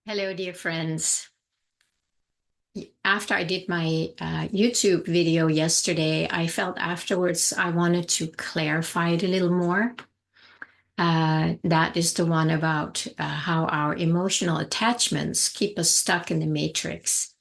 Hello, dear friends. After I did my YouTube video yesterday, I felt afterwards I wanted to clarify it a little more. That is the one about how our emotional attachments keep us stuck in the matrix.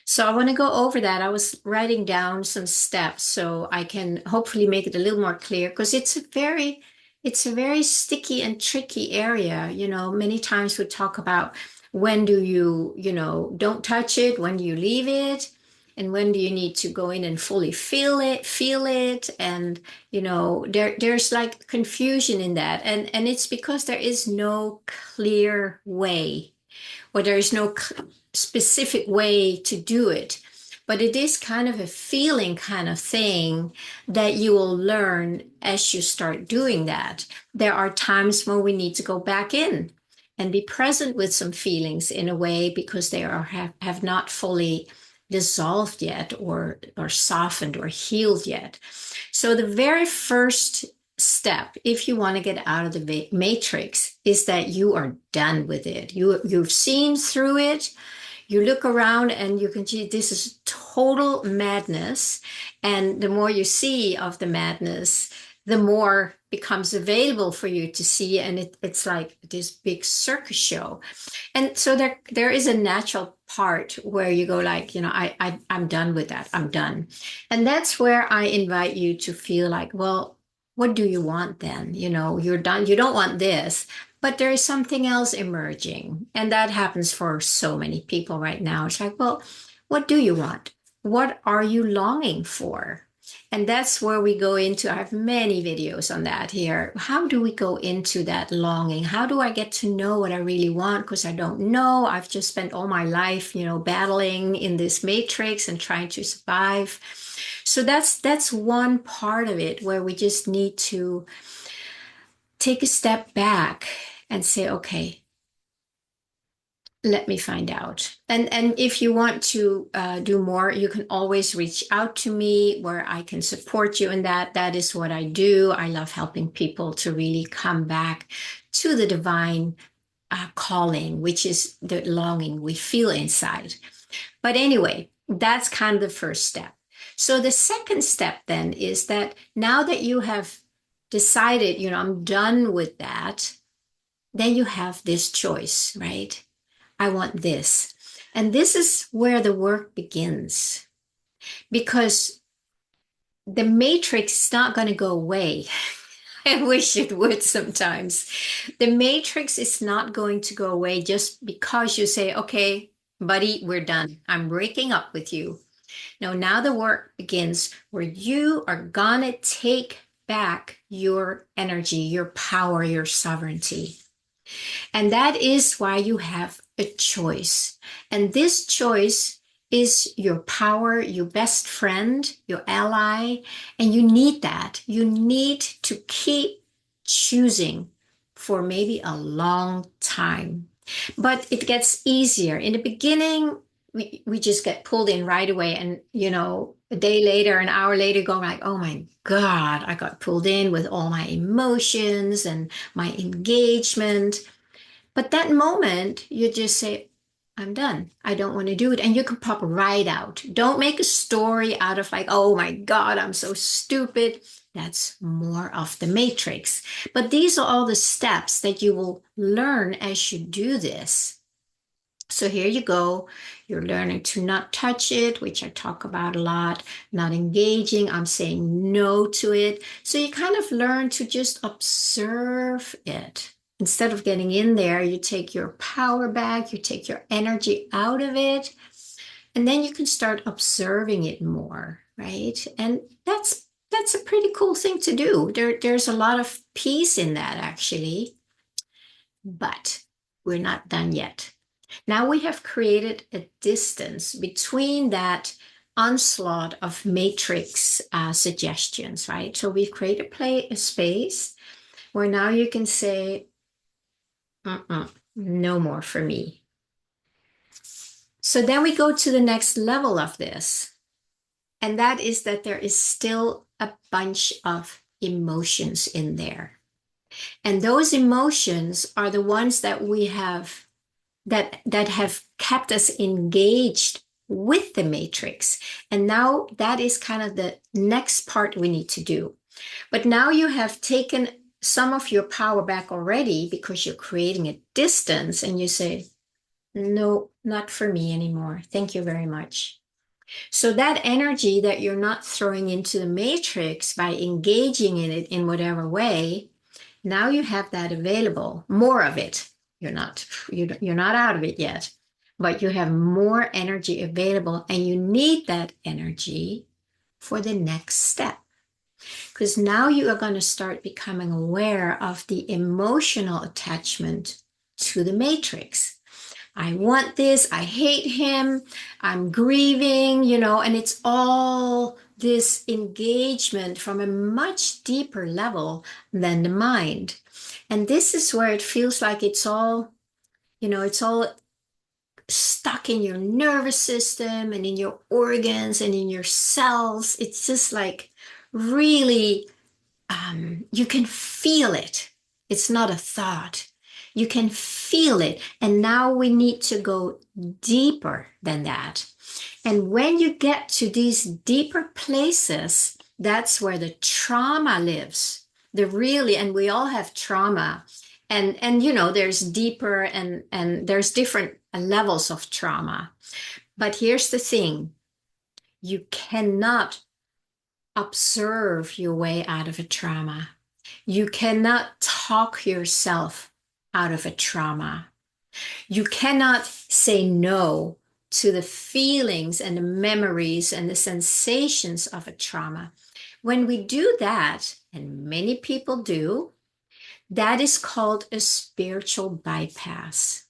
So I want to go over that. I was writing down some steps so I can hopefully make it a little more clear because it's a very sticky and tricky area. Many times we talk about when do don't touch it, when do you leave it, and when do you need to go in and fully feel it. And there's like confusion in that. And it's because there is no clear way, or there is no specific way to do it. But it is kind of a feeling kind of thing that you will learn as you start doing that. There are times when we need to go back in and be present with some feelings in a way because they have not fully dissolved yet or softened or healed yet. So the very first step, if you want to get out of the matrix, is that you are done with it. You've seen through it. You look around and you can see this is total madness. And the more you see of the madness, the more becomes available for you to see. And it's like this big circus show. And so there is a natural part where you go like, I'm done with that. I'm done. And that's where I invite you to feel like, well, what do you want then? You're done. You don't want this, but there is something else emerging. And that happens for so many people right now. It's like, well, what do you want? What are you longing for? And that's where we go into, I have many videos on that here. How do we go into that longing? How do I get to know what I really want? Because I don't know. I've just spent all my life, battling in this matrix and trying to survive. So that's one part of it where we just need to take a step back and say, okay, let me find out. And if you want to do more, you can always reach out to me where I can support you in that. That is what I do. I love helping people to really come back to the divine calling, which is the longing we feel inside. But anyway, that's kind of the first step. So the second step then is that now that you have decided, I'm done with that, then you have this choice, right? I want this. And this is where the work begins because the matrix is not going to go away. I wish it would sometimes. The matrix is not going to go away just because you say, okay, buddy, we're done. I'm breaking up with you. No, now the work begins where you are going to take back your energy, your power, your sovereignty. And that is why you have a choice. And this choice is your power, your best friend, your ally. And you need that. You need to keep choosing for maybe a long time. But it gets easier. In the beginning, we just get pulled in right away. And, a day later, an hour later, going like, oh my God, I got pulled in with all my emotions and my engagement. But that moment, you just say, I'm done. I don't want to do it. And you can pop right out. Don't make a story out of like, oh my God, I'm so stupid. That's more of the matrix. But these are all the steps that you will learn as you do this. So here you go. You're learning to not touch it, which I talk about a lot, not engaging. I'm saying no to it. So you kind of learn to just observe it. Instead of getting in there, you take your power back, you take your energy out of it, and then you can start observing it more, right? And that's a pretty cool thing to do. There's a lot of peace in that, actually, but we're not done yet. Now we have created a distance between that onslaught of matrix suggestions, right? So we've created a space where now you can say, no more for me. So then we go to the next level of this, and that is that there is still a bunch of emotions in there. And those emotions are the ones that we have that have kept us engaged with the matrix. And now that is kind of the next part we need to do. But now you have taken some of your power back already because you're creating a distance and you say, no, not for me anymore. Thank you very much. So that energy that you're not throwing into the matrix by engaging in it in whatever way, now you have that available, more of it. You're not out of it yet, but you have more energy available and you need that energy for the next step. Because now you are going to start becoming aware of the emotional attachment to the matrix. I want this, I hate him, I'm grieving, and it's all this engagement from a much deeper level than the mind. And this is where it feels like it's all stuck in your nervous system and in your organs and in your cells. It's just like really, you can feel it. It's not a thought. You can feel it. And now we need to go deeper than that. And when you get to these deeper places, that's where the trauma lives. And we all have trauma. And there's deeper and there's different levels of trauma. But here's the thing. You cannot observe your way out of a trauma. You cannot talk yourself out of a trauma. You cannot say no to the feelings and the memories and the sensations of a trauma. When we do that, and many people do, that is called a spiritual bypass.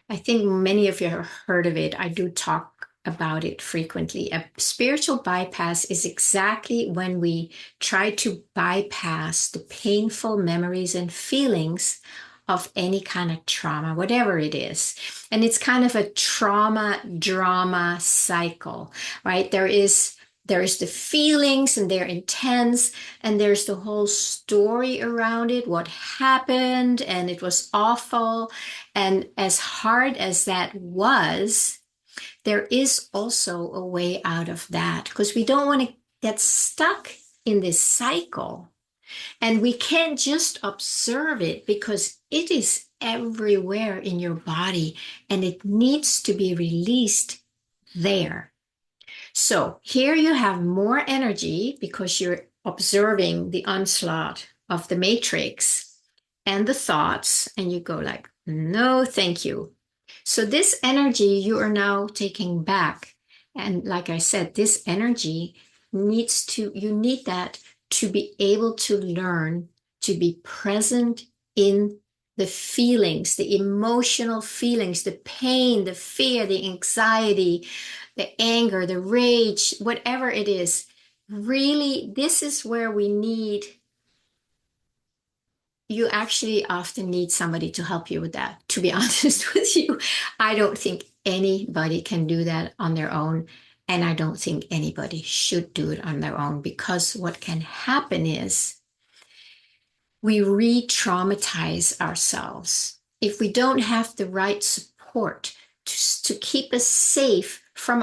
I think many of you have heard of it. I do talk about it frequently. A spiritual bypass is exactly when we try to bypass the painful memories and feelings of any kind of trauma, whatever it is. And it's kind of a trauma drama cycle, right? There is the feelings and they're intense, and there's the whole story around it, what happened, and it was awful. And as hard as that was, there is also a way out of that because we don't want to get stuck in this cycle. And we can't just observe it because it is everywhere in your body and it needs to be released there. So here you have more energy because you're observing the onslaught of the matrix and the thoughts, and you go like, no, thank you. So this energy you are now taking back. And like I said, this energy you need that to be able to learn to be present in the feelings, the emotional feelings, the pain, the fear, the anxiety, the anger, the rage, whatever it is. Really, this is where you actually often need somebody to help you with that, to be honest with you. I don't think anybody can do that on their own. And I don't think anybody should do it on their own because what can happen is we re-traumatize ourselves. If we don't have the right support to keep us safe from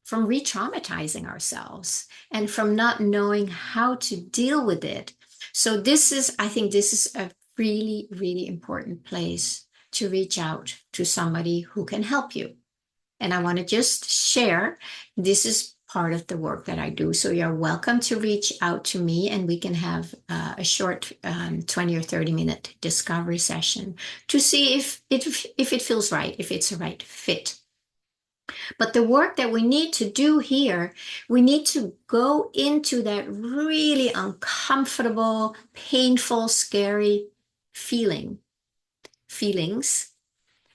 from re-traumatizing ourselves and from not knowing how to deal with it. So I think this is a really, really important place to reach out to somebody who can help you. And I want to just share, this is part of the work that I do. So you're welcome to reach out to me and we can have a short 20 or 30-minute discovery session to see if it feels right, if it's a right fit. But the work that we need to do here, we need to go into that really uncomfortable, painful, scary feelings,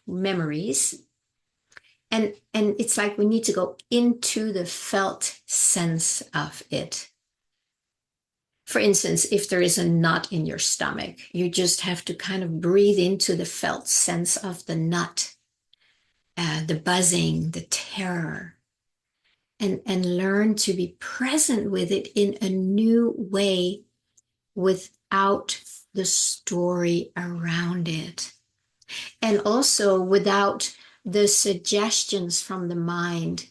memories. And it's like we need to go into the felt sense of it. For instance, if there is a knot in your stomach, you just have to kind of breathe into the felt sense of the knot, the buzzing, the terror, and learn to be present with it in a new way without the story around it. And also without the suggestions from the mind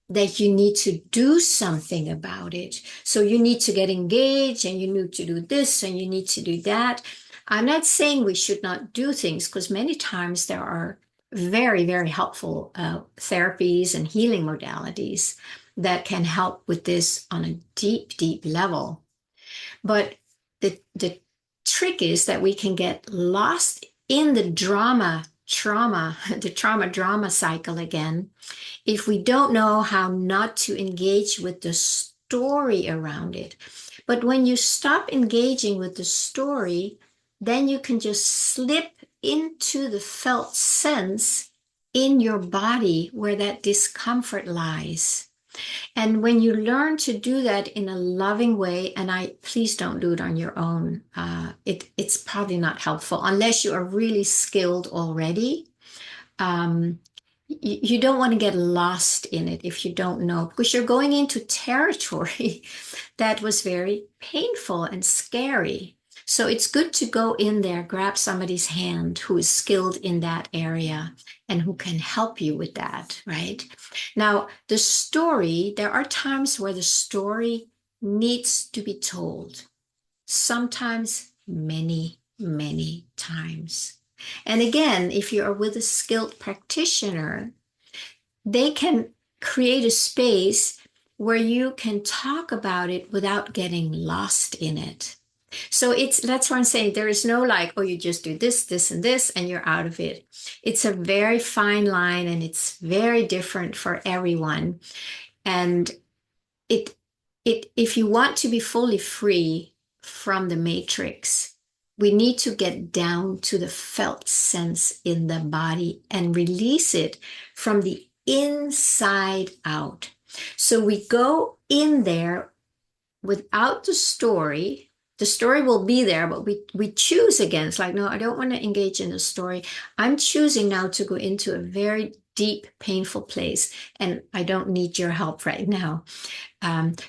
that you need to do something about it. So you need to get engaged and you need to do this and you need to do that. I'm not saying we should not do things because many times there are very, very helpful therapies and healing modalities that can help with this on a deep, deep level. But the trick is that we can get lost in the the trauma drama cycle again if we don't know how not to engage with the story around it. But when you stop engaging with the story, then you can just slip into the felt sense in your body where that discomfort lies. And when you learn to do that in a loving way, and please don't do it on your own. It's probably not helpful unless you are really skilled already. Um, you don't want to get lost in it if you don't know, because you're going into territory that was very painful and scary. So it's good to go in there, grab somebody's hand who is skilled in that area and who can help you with that, right? Now, the story, there are times where the story needs to be told. Sometimes many, many times. And again, if you are with a skilled practitioner, they can create a space where you can talk about it without getting lost in it. So that's why I'm saying there is no like, oh, you just do this, this, and this, and you're out of it. It's a very fine line and it's very different for everyone. And if you want to be fully free from the matrix, we need to get down to the felt sense in the body and release it from the inside out. So we go in there without the story. The story will be there, but we choose again. It's like, no, I don't want to engage in the story. I'm choosing now to go into a very deep, painful place, and I don't need your help right now.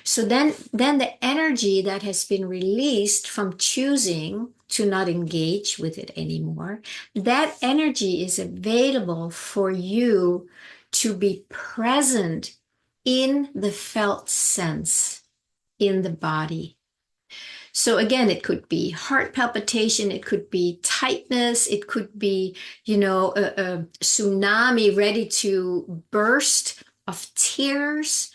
So then the energy that has been released from choosing to not engage with it anymore, that energy is available for you to be present in the felt sense in the body. So again, it could be heart palpitation, it could be tightness, it could be, a tsunami ready to burst of tears.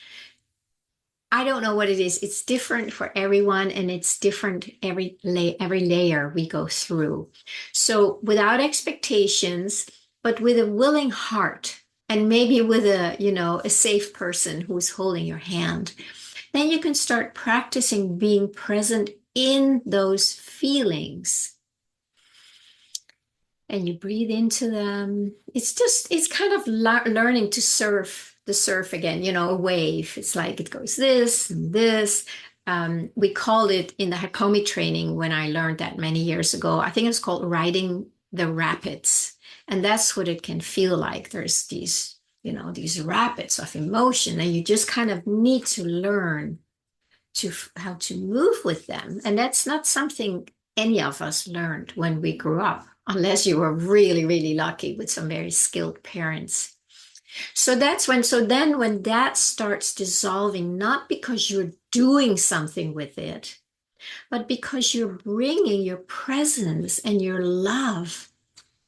I don't know what it is. It's different for everyone and it's different every layer we go through. So without expectations, but with a willing heart and maybe with a safe person who's holding your hand, then you can start practicing being present in those feelings. And you breathe into them. It's kind of learning to surf the surf again, a wave. It's like it goes this and this. We called it in the Hakomi training when I learned that many years ago. I think it's called riding the rapids. And that's what it can feel like. There's these rapids of emotion, and you just kind of need to learn how to move with them. And that's not something any of us learned when we grew up, unless you were really, really lucky with some very skilled parents. So then when that starts dissolving, not because you're doing something with it, but because you're bringing your presence and your love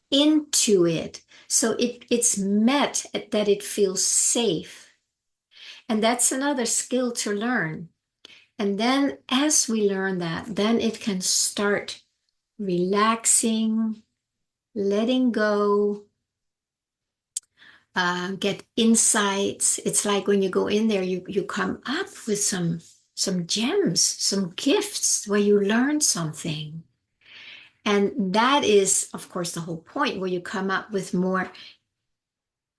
into it. So it's met that it feels safe. And that's another skill to learn. And then as we learn that, then it can start relaxing, letting go, get insights. It's like when you go in there, you come up with some gems, some gifts where you learn something. And that is, of course, the whole point, where you come up with more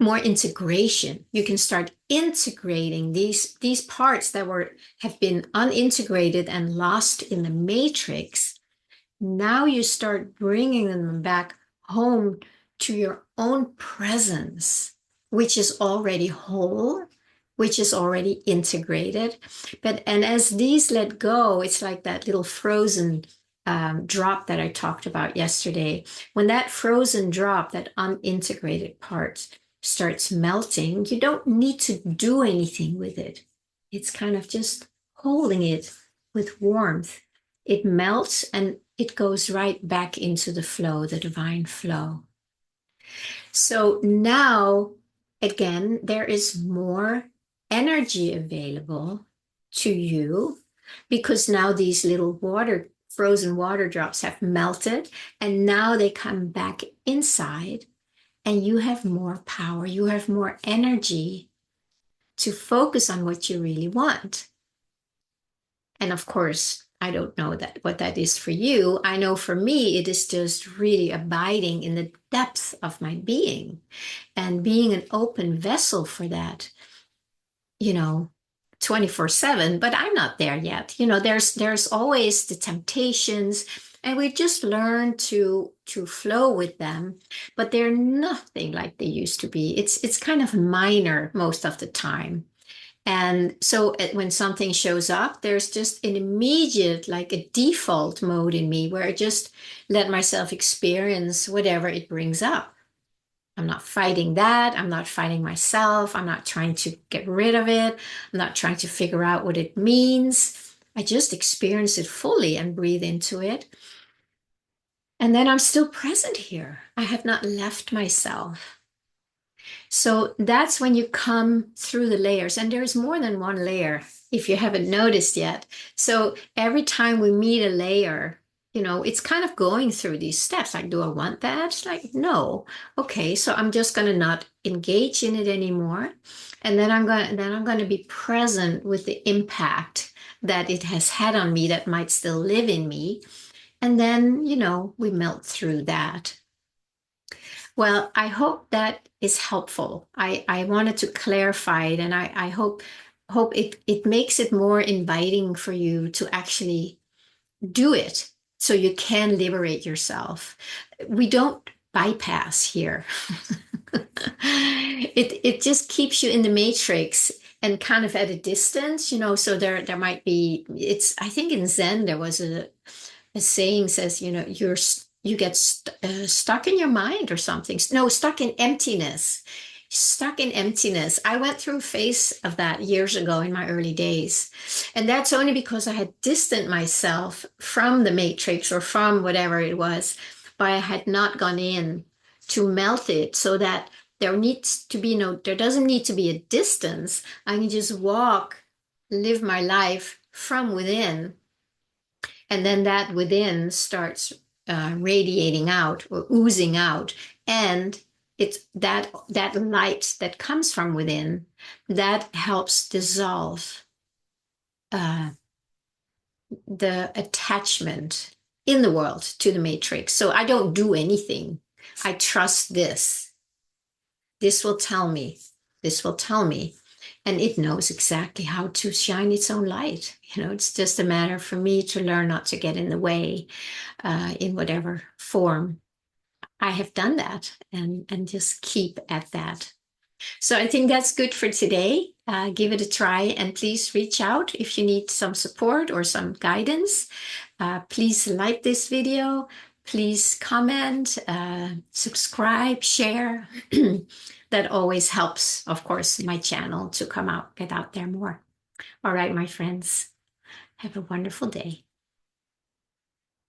integration. You can start integrating these parts that have been unintegrated and lost in the matrix. Now you start bringing them back home to your own presence, which is already whole, which is already integrated. And as these let go, it's like that little frozen drop that I talked about yesterday, when that frozen drop, that unintegrated part, starts melting, you don't need to do anything with it. It's kind of just holding it with warmth. It melts and it goes right back into the flow, the divine flow. So now, again, there is more energy available to you because now these little frozen water drops have melted and now they come back inside and you have more power, you have more energy to focus on what you really want. And of course, I don't know what that is for you. I know for me, it is just really abiding in the depth of my being and being an open vessel for that, you know, 24/7, but I'm not there yet. There's always the temptations and we just learn to flow with them, but they're nothing like they used to be. It's kind of minor most of the time. And so when something shows up, there's just an immediate, like a default mode in me where I just let myself experience whatever it brings up. I'm not fighting that. I'm not fighting myself. I'm not trying to get rid of it. I'm not trying to figure out what it means. I just experience it fully and breathe into it. And then I'm still present here. I have not left myself. So that's when you come through the layers, and there's more than one layer if you haven't noticed yet. So every time we meet a layer, it's kind of going through these steps. Like, do I want that? It's like, no. Okay, so I'm just going to not engage in it anymore. And then I'm going to be present with the impact that it has had on me that might still live in me. And then, we melt through that. Well, I hope that is helpful. I wanted to clarify it, and I hope it makes it more inviting for you to actually do it so you can liberate yourself. We don't bypass here. It just keeps you in the matrix and kind of at a distance, so there might be, I think in Zen there was a saying says, you get stuck in your mind or something. No, stuck in emptiness. Stuck in emptiness. I went through a phase of that years ago in my early days. And that's only because I had distanced myself from the matrix or from whatever it was, but I had not gone in to melt it so that there doesn't need to be a distance. I can just live my life from within. And then that within starts radiating out or oozing out. And it's that light that comes from within that helps dissolve the attachment in the world to the matrix. So I don't do anything. I trust this. This will tell me. This will tell me. And it knows exactly how to shine its own light. It's just a matter for me to learn not to get in the way in whatever form. I have done that and just keep at that. So I think that's good for today. Give it a try and please reach out if you need some support or some guidance. Please like this video. Please comment, subscribe, share. That always helps, of course, my channel to get out there more. All right, my friends, have a wonderful day.